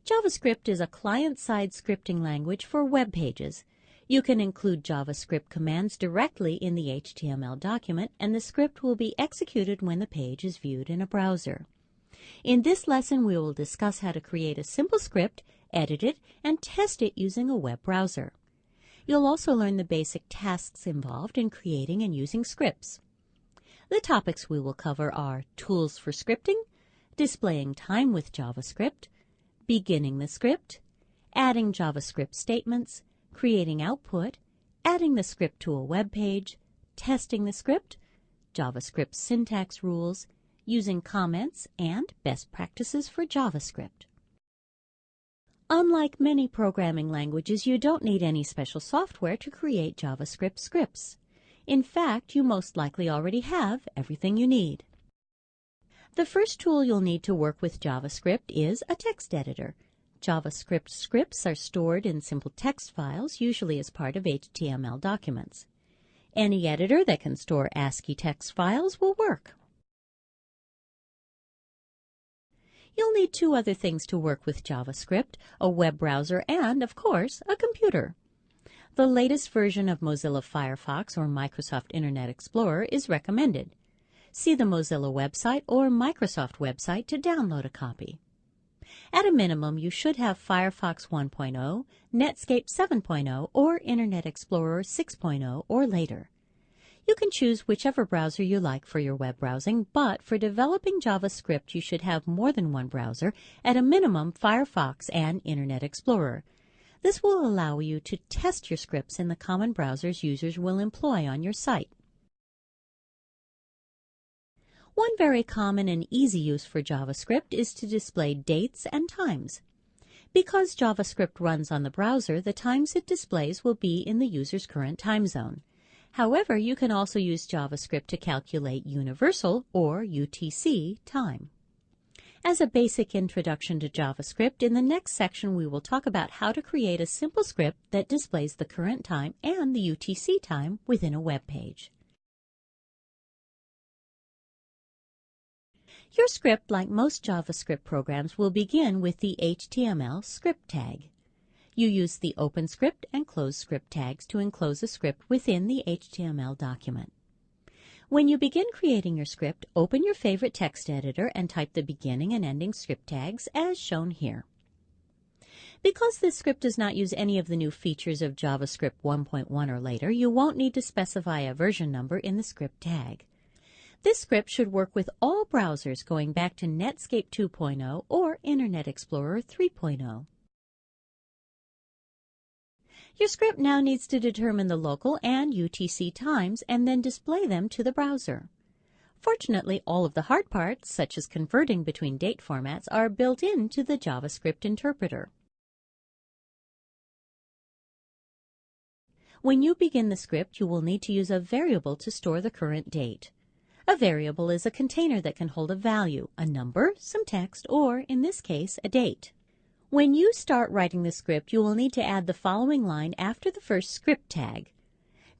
JavaScript is a client-side scripting language for web pages. You can include JavaScript commands directly in the HTML document, and the script will be executed when the page is viewed in a browser. In this lesson, we will discuss how to create a simple script, edit it, and test it using a web browser. You'll also learn the basic tasks involved in creating and using scripts. The topics we will cover are tools for scripting, displaying time with JavaScript, beginning the script, adding JavaScript statements, creating output, adding the script to a web page, testing the script, JavaScript syntax rules, using comments, and best practices for JavaScript. Unlike many programming languages, you don't need any special software to create JavaScript scripts. In fact, you most likely already have everything you need. The first tool you'll need to work with JavaScript is a text editor. JavaScript scripts are stored in simple text files, usually as part of HTML documents. Any editor that can store ASCII text files will work. You'll need two other things to work with JavaScript: a web browser and, of course, a computer. The latest version of Mozilla Firefox or Microsoft Internet Explorer is recommended. See the Mozilla website or Microsoft website to download a copy. At a minimum, you should have Firefox 1.0, Netscape 7.0, or Internet Explorer 6.0 or later. You can choose whichever browser you like for your web browsing, but for developing JavaScript, you should have more than one browser, at a minimum Firefox and Internet Explorer. This will allow you to test your scripts in the common browsers users will employ on your site. One very common and easy use for JavaScript is to display dates and times. Because JavaScript runs on the browser, the times it displays will be in the user's current time zone. However, you can also use JavaScript to calculate universal, or UTC, time. As a basic introduction to JavaScript, in the next section we will talk about how to create a simple script that displays the current time and the UTC time within a web page. Your script, like most JavaScript programs, will begin with the HTML script tag. You use the open script and close script tags to enclose a script within the HTML document. When you begin creating your script, open your favorite text editor and type the beginning and ending script tags as shown here. Because this script does not use any of the new features of JavaScript 1.1 or later, you won't need to specify a version number in the script tag. This script should work with all browsers going back to Netscape 2.0 or Internet Explorer 3.0. Your script now needs to determine the local and UTC times and then display them to the browser. Fortunately, all of the hard parts, such as converting between date formats, are built into the JavaScript interpreter. When you begin the script, you will need to use a variable to store the current date. A variable is a container that can hold a value, a number, some text, or, in this case, a date. When you start writing the script, you will need to add the following line after the first script tag.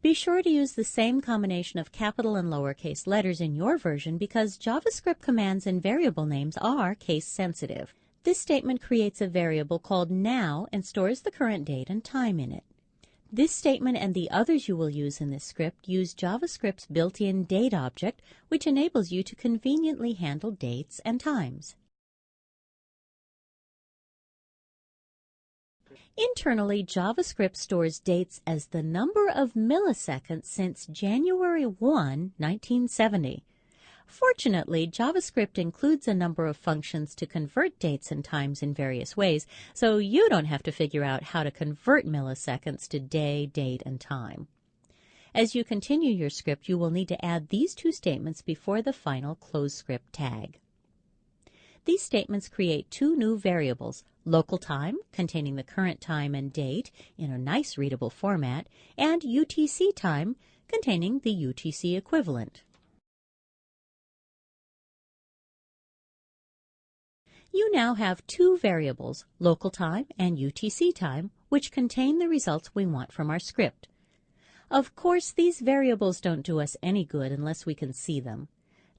Be sure to use the same combination of capital and lowercase letters in your version because JavaScript commands and variable names are case sensitive. This statement creates a variable called now and stores the current date and time in it. This statement and the others you will use in this script use JavaScript's built-in date object, which enables you to conveniently handle dates and times. Internally, JavaScript stores dates as the number of milliseconds since January 1, 1970. Fortunately, JavaScript includes a number of functions to convert dates and times in various ways, so you don't have to figure out how to convert milliseconds to day, date, and time. As you continue your script, you will need to add these two statements before the final close script tag. These statements create two new variables: local time, containing the current time and date in a nice readable format, and UTC time, containing the UTC equivalent. You now have two variables, local time and UTC time, which contain the results we want from our script. Of course, these variables don't do us any good unless we can see them.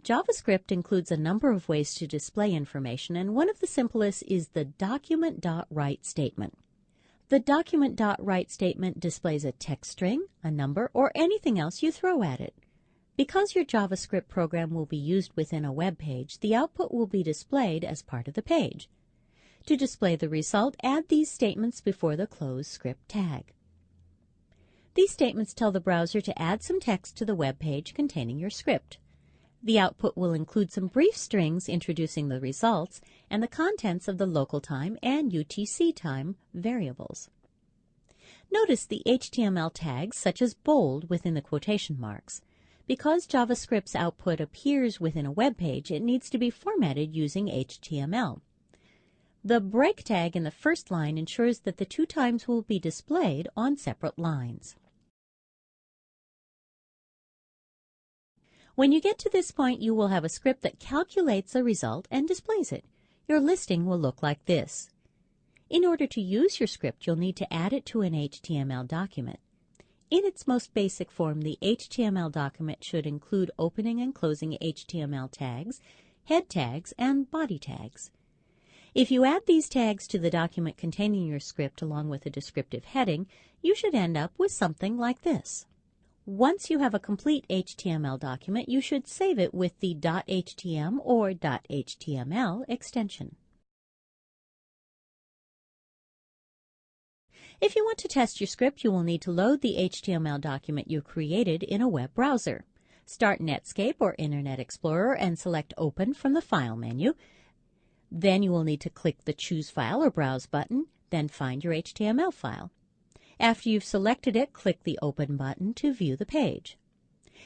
JavaScript includes a number of ways to display information, and one of the simplest is the document.write statement. The document.write statement displays a text string, a number, or anything else you throw at it. Because your JavaScript program will be used within a web page, the output will be displayed as part of the page. To display the result, add these statements before the close script tag. These statements tell the browser to add some text to the web page containing your script. The output will include some brief strings introducing the results and the contents of the local time and UTC time variables. Notice the HTML tags such as bold within the quotation marks. Because JavaScript's output appears within a web page, it needs to be formatted using HTML. The break tag in the first line ensures that the two times will be displayed on separate lines. When you get to this point, you will have a script that calculates a result and displays it. Your listing will look like this. In order to use your script, you'll need to add it to an HTML document. In its most basic form, the HTML document should include opening and closing HTML tags, head tags, and body tags. If you add these tags to the document containing your script along with a descriptive heading, you should end up with something like this. Once you have a complete HTML document, you should save it with the .htm or .html extension. If you want to test your script, you will need to load the HTML document you created in a web browser. Start Netscape or Internet Explorer and select Open from the File menu. Then you will need to click the Choose File or Browse button, then find your HTML file. After you've selected it, click the Open button to view the page.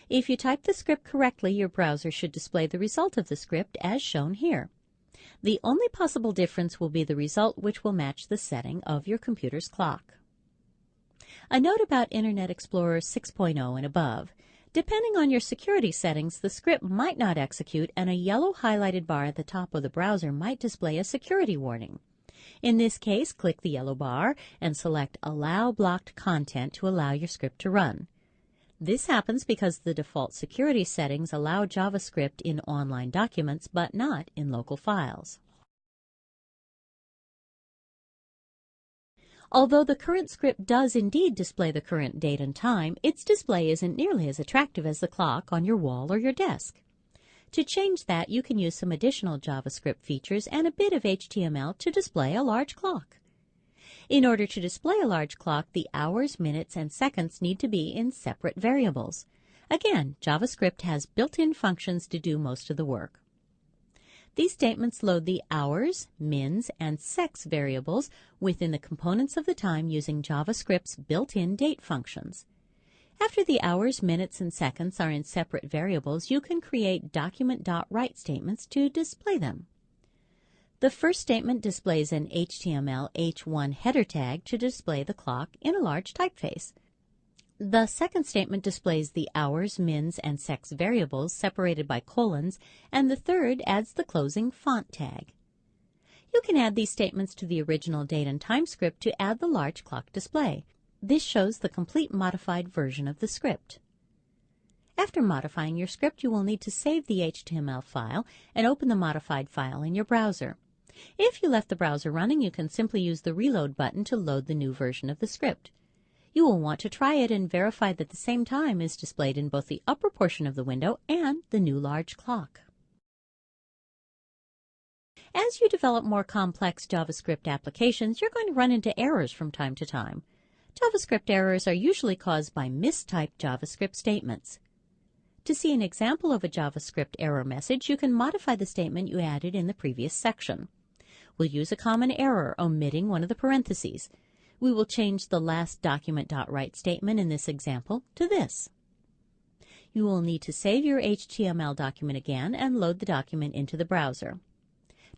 If you type the script correctly, your browser should display the result of the script as shown here. The only possible difference will be the result, which will match the setting of your computer's clock. A note about Internet Explorer 6.0 and above. Depending on your security settings, the script might not execute, and a yellow highlighted bar at the top of the browser might display a security warning. In this case, click the yellow bar and select Allow Blocked Content to allow your script to run. This happens because the default security settings allow JavaScript in online documents, but not in local files. Although the current script does indeed display the current date and time, its display isn't nearly as attractive as the clock on your wall or your desk. To change that, you can use some additional JavaScript features and a bit of HTML to display a large clock. In order to display a large clock, the hours, minutes, and seconds need to be in separate variables. Again, JavaScript has built-in functions to do most of the work. These statements load the hours, mins, and secs variables within the components of the time using JavaScript's built-in date functions. After the hours, minutes, and seconds are in separate variables, you can create document.write statements to display them. The first statement displays an HTML H1 header tag to display the clock in a large typeface. The second statement displays the hours, mins, and secs variables separated by colons, and the third adds the closing font tag. You can add these statements to the original date and time script to add the large clock display. This shows the complete modified version of the script. After modifying your script, you will need to save the HTML file and open the modified file in your browser. If you left the browser running, you can simply use the Reload button to load the new version of the script. You will want to try it and verify that the same time is displayed in both the upper portion of the window and the new large clock. As you develop more complex JavaScript applications, you're going to run into errors from time to time. JavaScript errors are usually caused by mistyped JavaScript statements. To see an example of a JavaScript error message, you can modify the statement you added in the previous section. We'll use a common error, omitting one of the parentheses. We will change the last document.write statement in this example to this. You will need to save your HTML document again and load the document into the browser.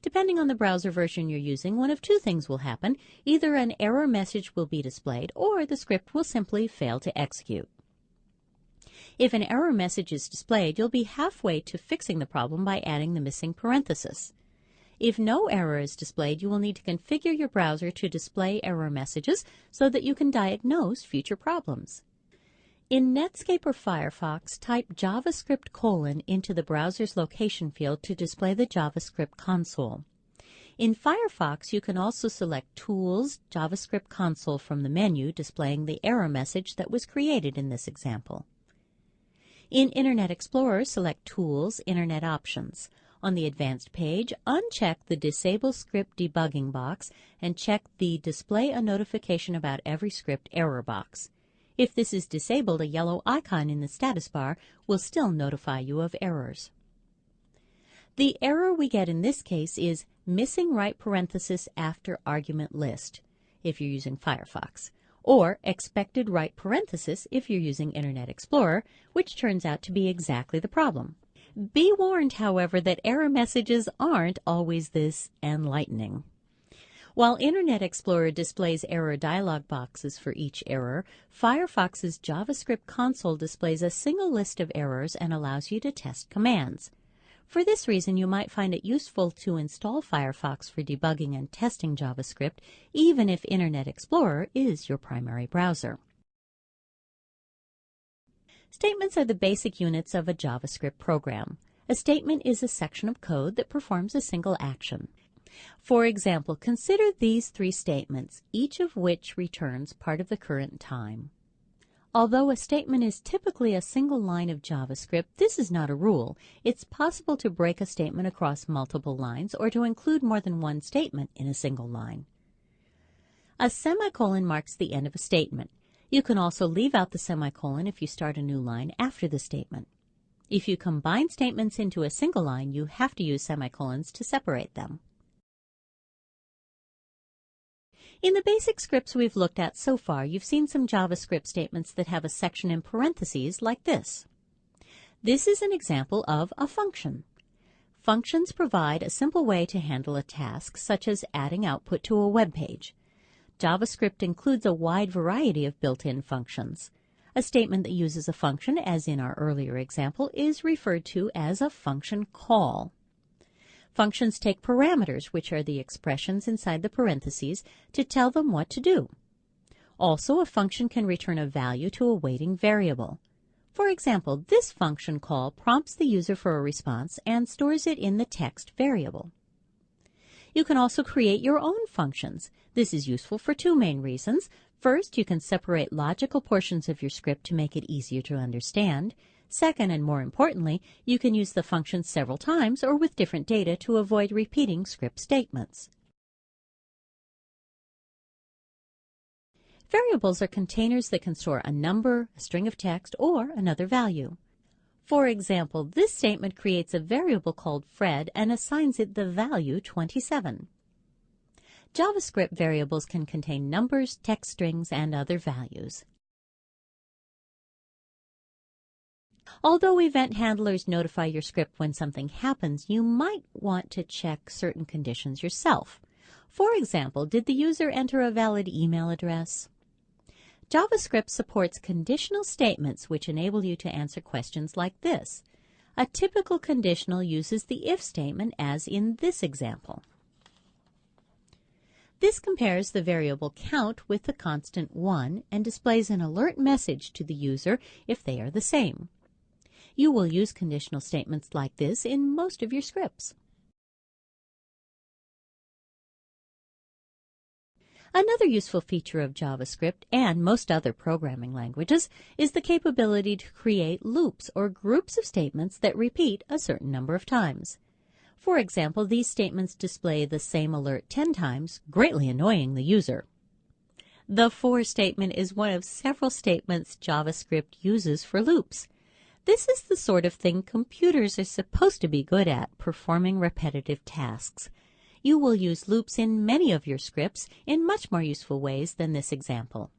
Depending on the browser version you're using, one of two things will happen. Either an error message will be displayed, or the script will simply fail to execute. If an error message is displayed, you'll be halfway to fixing the problem by adding the missing parenthesis. If no error is displayed, you will need to configure your browser to display error messages so that you can diagnose future problems. In Netscape or Firefox, type JavaScript : into the browser's location field to display the JavaScript console. In Firefox, you can also select Tools, JavaScript Console from the menu, displaying the error message that was created in this example. In Internet Explorer, select Tools, Internet Options. On the Advanced page, uncheck the Disable Script Debugging box and check the Display a Notification about every script error box. If this is disabled, a yellow icon in the status bar will still notify you of errors. The error we get in this case is missing right parenthesis after argument list if you're using Firefox, or expected right parenthesis if you're using Internet Explorer, which turns out to be exactly the problem. Be warned, however, that error messages aren't always this enlightening. While Internet Explorer displays error dialog boxes for each error, Firefox's JavaScript console displays a single list of errors and allows you to test commands. For this reason, you might find it useful to install Firefox for debugging and testing JavaScript, even if Internet Explorer is your primary browser. Statements are the basic units of a JavaScript program. A statement is a section of code that performs a single action. For example, consider these three statements, each of which returns part of the current time. Although a statement is typically a single line of JavaScript, this is not a rule. It's possible to break a statement across multiple lines or to include more than one statement in a single line. A semicolon marks the end of a statement. You can also leave out the semicolon if you start a new line after the statement. If you combine statements into a single line, you have to use semicolons to separate them. In the basic scripts we've looked at so far, you've seen some JavaScript statements that have a section in parentheses like this. This is an example of a function. Functions provide a simple way to handle a task, such as adding output to a web page. JavaScript includes a wide variety of built-in functions. A statement that uses a function, as in our earlier example, is referred to as a function call. Functions take parameters, which are the expressions inside the parentheses, to tell them what to do. Also, a function can return a value to a waiting variable. For example, this function call prompts the user for a response and stores it in the text variable. You can also create your own functions. This is useful for two main reasons. First, you can separate logical portions of your script to make it easier to understand. Second, and more importantly, you can use the function several times or with different data to avoid repeating script statements. Variables are containers that can store a number, a string of text, or another value. For example, this statement creates a variable called Fred and assigns it the value 27. JavaScript variables can contain numbers, text strings, and other values. Although event handlers notify your script when something happens, you might want to check certain conditions yourself. For example, did the user enter a valid email address? JavaScript supports conditional statements which enable you to answer questions like this. A typical conditional uses the if statement, as in this example. This compares the variable count with the constant 1 and displays an alert message to the user if they are the same. You will use conditional statements like this in most of your scripts. Another useful feature of JavaScript and most other programming languages is the capability to create loops or groups of statements that repeat a certain number of times. For example, these statements display the same alert 10 times, greatly annoying the user. The for statement is one of several statements JavaScript uses for loops. This is the sort of thing computers are supposed to be good at, performing repetitive tasks. You will use loops in many of your scripts in much more useful ways than this example.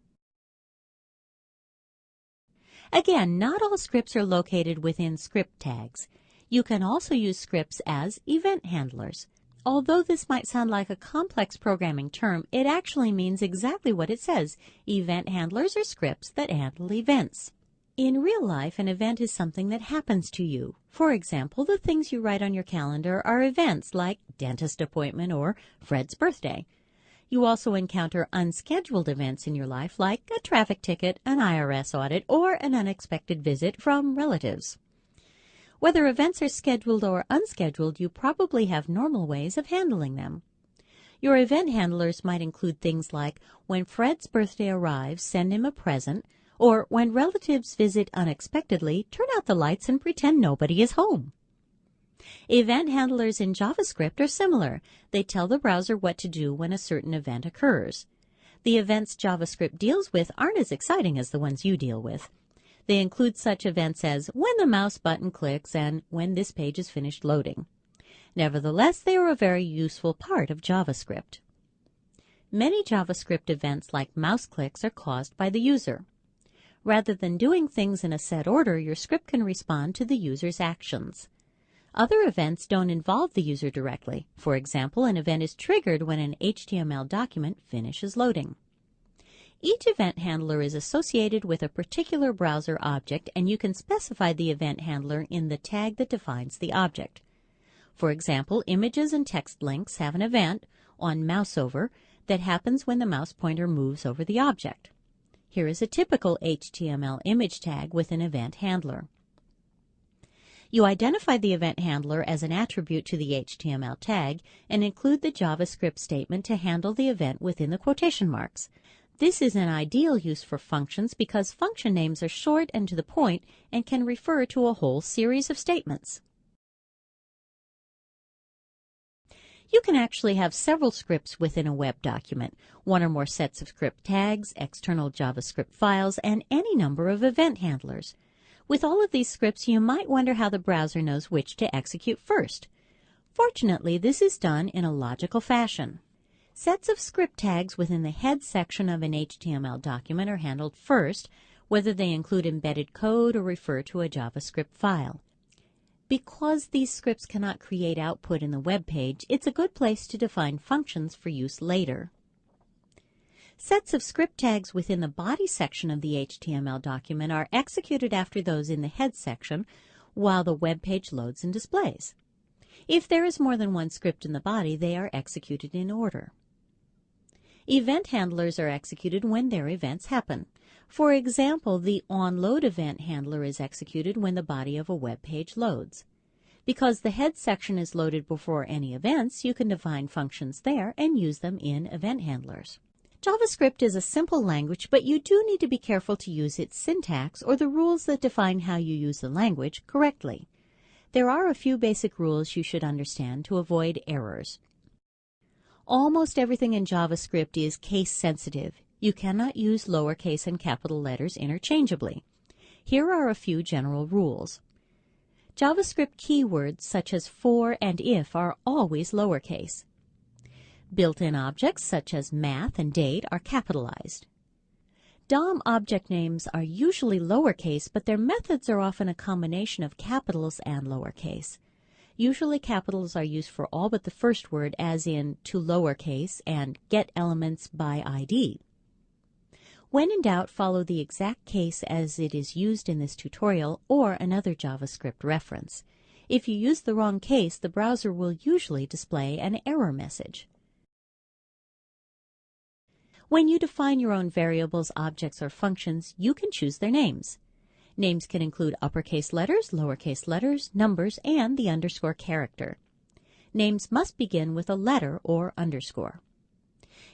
Again, not all scripts are located within script tags. You can also use scripts as event handlers. Although this might sound like a complex programming term, it actually means exactly what it says. Event handlers are scripts that handle events. In real life, an event is something that happens to you. For example, the things you write on your calendar are events like dentist appointment or Fred's birthday. You also encounter unscheduled events in your life like a traffic ticket, an IRS audit, or an unexpected visit from relatives. Whether events are scheduled or unscheduled, you probably have normal ways of handling them. Your event handlers might include things like, when Fred's birthday arrives, send him a present, or when relatives visit unexpectedly, turn out the lights and pretend nobody is home. Event handlers in JavaScript are similar. They tell the browser what to do when a certain event occurs. The events JavaScript deals with aren't as exciting as the ones you deal with. They include such events as when the mouse button clicks and when this page is finished loading. Nevertheless, they are a very useful part of JavaScript. Many JavaScript events like mouse clicks are caused by the user. Rather than doing things in a set order, your script can respond to the user's actions. Other events don't involve the user directly. For example, an event is triggered when an HTML document finishes loading. Each event handler is associated with a particular browser object, and you can specify the event handler in the tag that defines the object. For example, images and text links have an event on mouseover that happens when the mouse pointer moves over the object. Here is a typical HTML image tag with an event handler. You identify the event handler as an attribute to the HTML tag and include the JavaScript statement to handle the event within the quotation marks. This is an ideal use for functions because function names are short and to the point and can refer to a whole series of statements. You can actually have several scripts within a web document, one or more sets of script tags, external JavaScript files, and any number of event handlers. With all of these scripts, you might wonder how the browser knows which to execute first. Fortunately, this is done in a logical fashion. Sets of script tags within the head section of an HTML document are handled first, whether they include embedded code or refer to a JavaScript file. Because these scripts cannot create output in the web page, it's a good place to define functions for use later. Sets of script tags within the body section of the HTML document are executed after those in the head section while the web page loads and displays. If there is more than one script in the body, they are executed in order. Event handlers are executed when their events happen. For example, the onLoad event handler is executed when the body of a web page loads. Because the head section is loaded before any events, you can define functions there and use them in event handlers. JavaScript is a simple language, but you do need to be careful to use its syntax or the rules that define how you use the language correctly. There are a few basic rules you should understand to avoid errors. Almost everything in JavaScript is case sensitive. You cannot use lowercase and capital letters interchangeably. Here are a few general rules. JavaScript keywords such as for and if are always lowercase. Built-in objects such as math and date are capitalized. DOM object names are usually lowercase, but their methods are often a combination of capitals and lowercase. Usually capitals are used for all but the first word, as in to lowercase and get elements by ID. When in doubt, follow the exact case as it is used in this tutorial or another JavaScript reference. If you use the wrong case, the browser will usually display an error message. When you define your own variables, objects, or functions, you can choose their names. Names can include uppercase letters, lowercase letters, numbers, and the underscore character. Names must begin with a letter or underscore.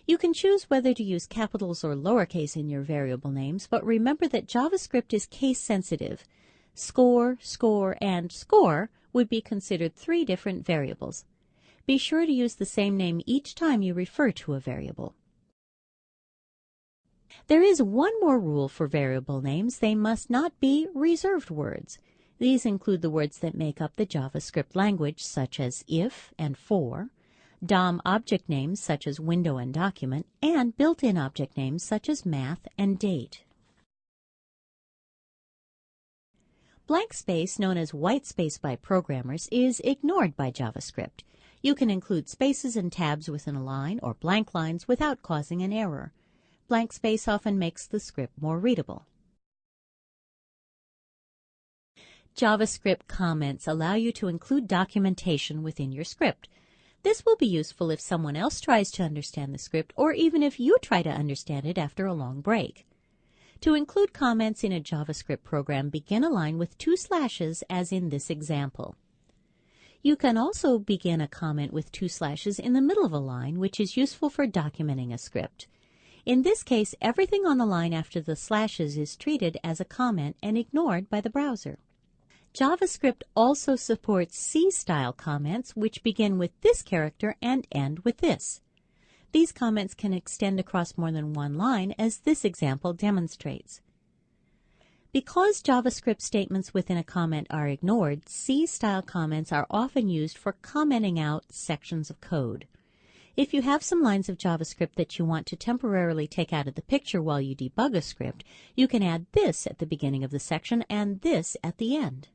You can choose whether to use capitals or lowercase in your variable names, but remember that JavaScript is case sensitive. Score, score, and score would be considered three different variables. Be sure to use the same name each time you refer to a variable. There is one more rule for variable names. They must not be reserved words. These include the words that make up the JavaScript language, such as if and for, DOM object names such as window and document, and built-in object names such as math and date. Blank space, known as white space by programmers, is ignored by JavaScript. You can include spaces and tabs within a line or blank lines without causing an error. Blank space often makes the script more readable. JavaScript comments allow you to include documentation within your script. This will be useful if someone else tries to understand the script or even if you try to understand it after a long break. To include comments in a JavaScript program, begin a line with 2 slashes as in this example. You can also begin a comment with 2 slashes in the middle of a line, which is useful for documenting a script. In this case, everything on the line after the slashes is treated as a comment and ignored by the browser. JavaScript also supports C-style comments, which begin with this character and end with this. These comments can extend across more than one line, as this example demonstrates. Because JavaScript statements within a comment are ignored, C-style comments are often used for commenting out sections of code. If you have some lines of JavaScript that you want to temporarily take out of the picture while you debug a script, you can add this at the beginning of the section and this at the end.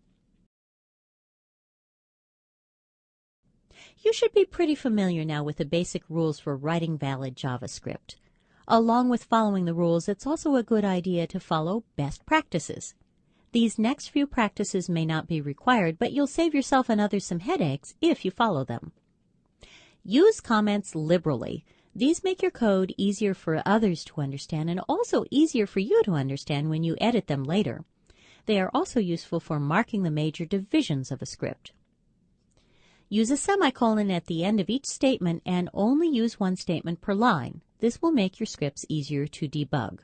You should be pretty familiar now with the basic rules for writing valid JavaScript. Along with following the rules, it's also a good idea to follow best practices. These next few practices may not be required, but you'll save yourself and others some headaches if you follow them. Use comments liberally. These make your code easier for others to understand and also easier for you to understand when you edit them later. They are also useful for marking the major divisions of a script. Use a semicolon at the end of each statement and only use one statement per line. This will make your scripts easier to debug.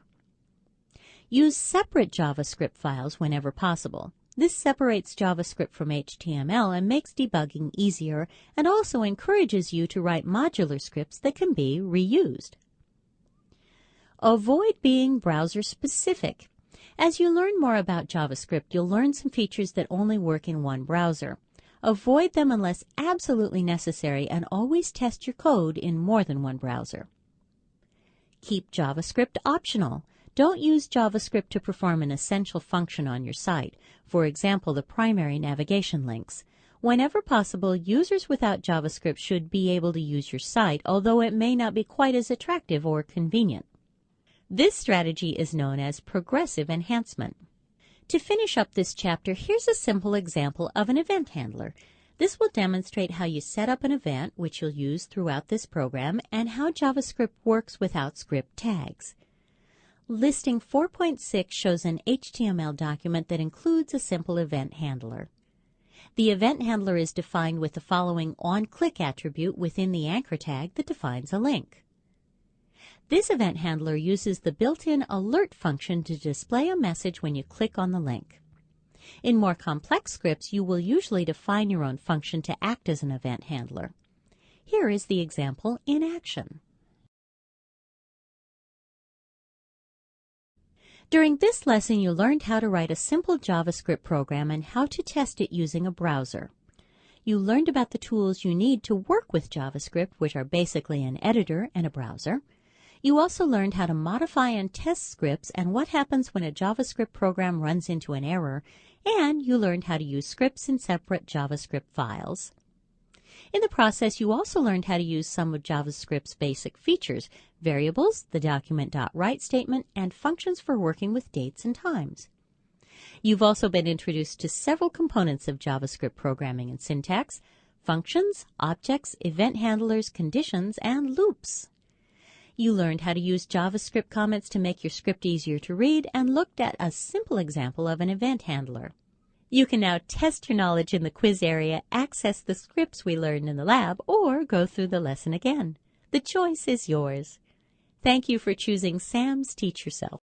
Use separate JavaScript files whenever possible. This separates JavaScript from HTML and makes debugging easier and also encourages you to write modular scripts that can be reused. Avoid being browser specific. As you learn more about JavaScript, you'll learn some features that only work in one browser. Avoid them unless absolutely necessary and always test your code in more than one browser. Keep JavaScript optional. Don't use JavaScript to perform an essential function on your site, for example, the primary navigation links. Whenever possible, users without JavaScript should be able to use your site, although it may not be quite as attractive or convenient. This strategy is known as progressive enhancement. To finish up this chapter, here's a simple example of an event handler. This will demonstrate how you set up an event, which you'll use throughout this program, and how JavaScript works without script tags. Listing 4.6 shows an HTML document that includes a simple event handler. The event handler is defined with the following onClick attribute within the anchor tag that defines a link. This event handler uses the built-in alert function to display a message when you click on the link. In more complex scripts, you will usually define your own function to act as an event handler. Here is the example in action. During this lesson, you learned how to write a simple JavaScript program and how to test it using a browser. You learned about the tools you need to work with JavaScript, which are basically an editor and a browser. You also learned how to modify and test scripts and what happens when a JavaScript program runs into an error, and you learned how to use scripts in separate JavaScript files. In the process, you also learned how to use some of JavaScript's basic features, variables, the document.write statement, and functions for working with dates and times. You've also been introduced to several components of JavaScript programming and syntax: functions, objects, event handlers, conditions, and loops. You learned how to use JavaScript comments to make your script easier to read and looked at a simple example of an event handler. You can now test your knowledge in the quiz area, access the scripts we learned in the lab, or go through the lesson again. The choice is yours. Thank you for choosing Sam's Teach Yourself.